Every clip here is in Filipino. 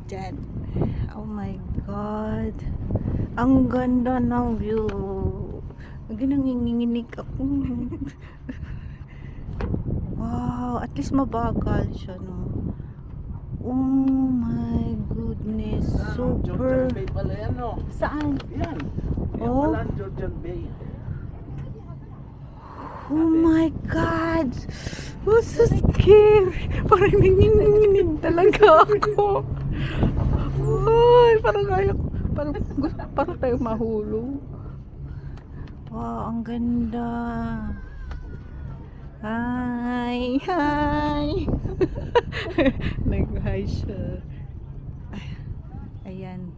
Diyan. Oh my God. Ang ganda ng view. Nanginginig ako. Wow, at least mabagal siya, no? Oh my goodness, super. Georgian Bay pala yan, no? Saan? Yan. Yan Oh. pala ang Georgian Bay. Oh my God. Oh, so scary. Parang nanginginig talaga ako. Ay, parang ayaw. Parang tayo mahulog. Wow, ang ganda. Hi, hi. Nag-hi siya. Ayan.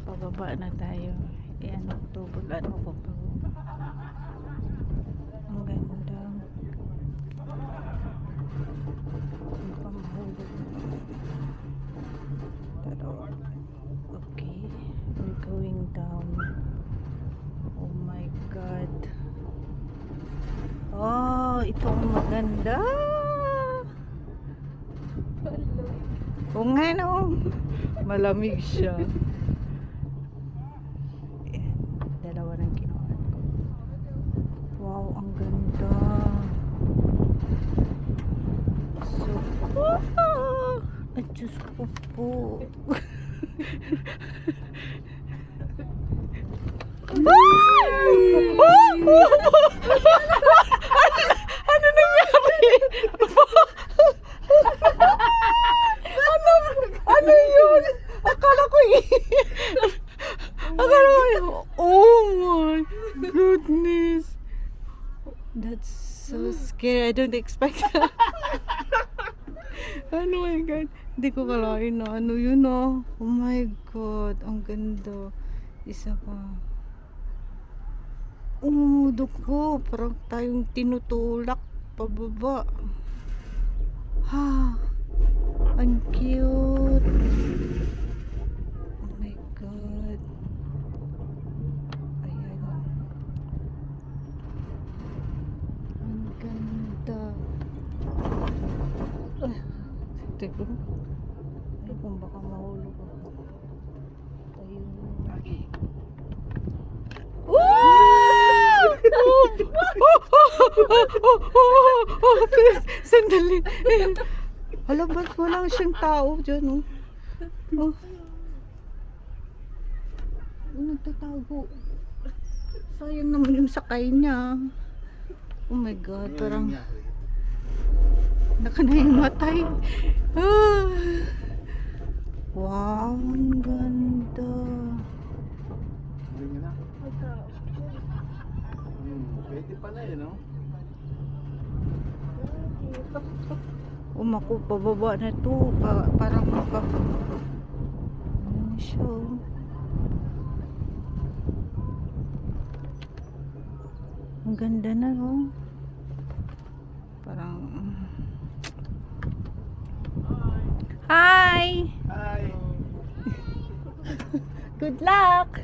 Pababa na tayo. Ayan, tubulan mo ko pa. Ang ganda. Baka mahulog. Pero, okay. We're going down. Oh my God. Oh, ito ang maganda. Oo nga, no? Malamig siya. Ayan, dalawa ng kinuhan ko. Wow, ang ganda. So, ay, Diyos ko po. Ano nangyari? Ano yun? Akala ko oh my goodness. That's so scary. I don't expect that. Ano my God. Hindi ko kalain na ano yun, oh. Oh my God. Ang ganda. Isa pa. Oh, dugo. Parang tayong tinutulak pababa. Ha. Ang cute. Oh my God. Ayan. Ang ganda. Ay, teko. Ay, kung baka mahulog ako. Ayun. Sandali. Hala, ba't wala siyang tao dyan, oh? Oh. Nagtatago. Sayang naman yung sakay niya. Oh my God, parang nakanahimatay. Ah. Wow, ang ganda. Hindi na. Pwede pala eh, no? Umako, pababa na to. Parang maka... Ano siya, oh. Ang ganda na, oh. Parang... Hi! Hi! Good luck!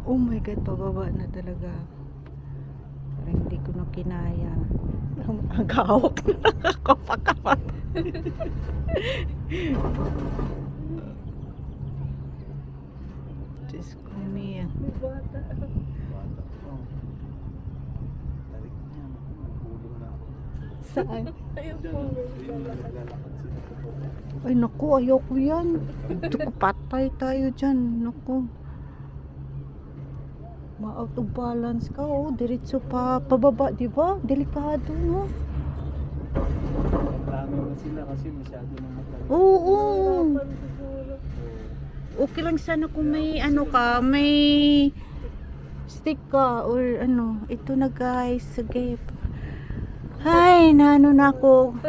Oh my God, pababa na talaga. Parang hindi ko na kinaya. Ang gawak na nakakapakamap. Diyos ko, Mia. Bata. Tarik niya. Hulog na ako. Saan? Ayun po. Naglalakad sila. Ay naku, ayoko yan. Ito, patay tayo dyan. Naku. Ma-out of balance ka, oh. Diretso pa, pababa, di ba? Delikado, no? Plano na sila kasi masyado na matagal. Oo. Okay lang sana kung may ano ka, may stick ka or ano. Ito na guys, sige. Ay, naano na ako.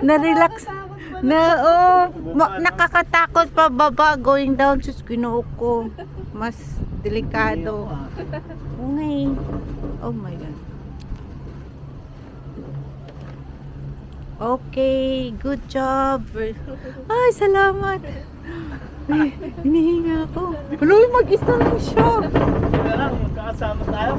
Na-relax. Nakakatakot pa baba going down. Just Ginoo ko. Mas delikado. Okay. Oh my God. Okay, good job. Ay, salamat. Ay, hinihinga ako. Hello, mag-isa lang siya. Kaya lang, magkakasama tayo.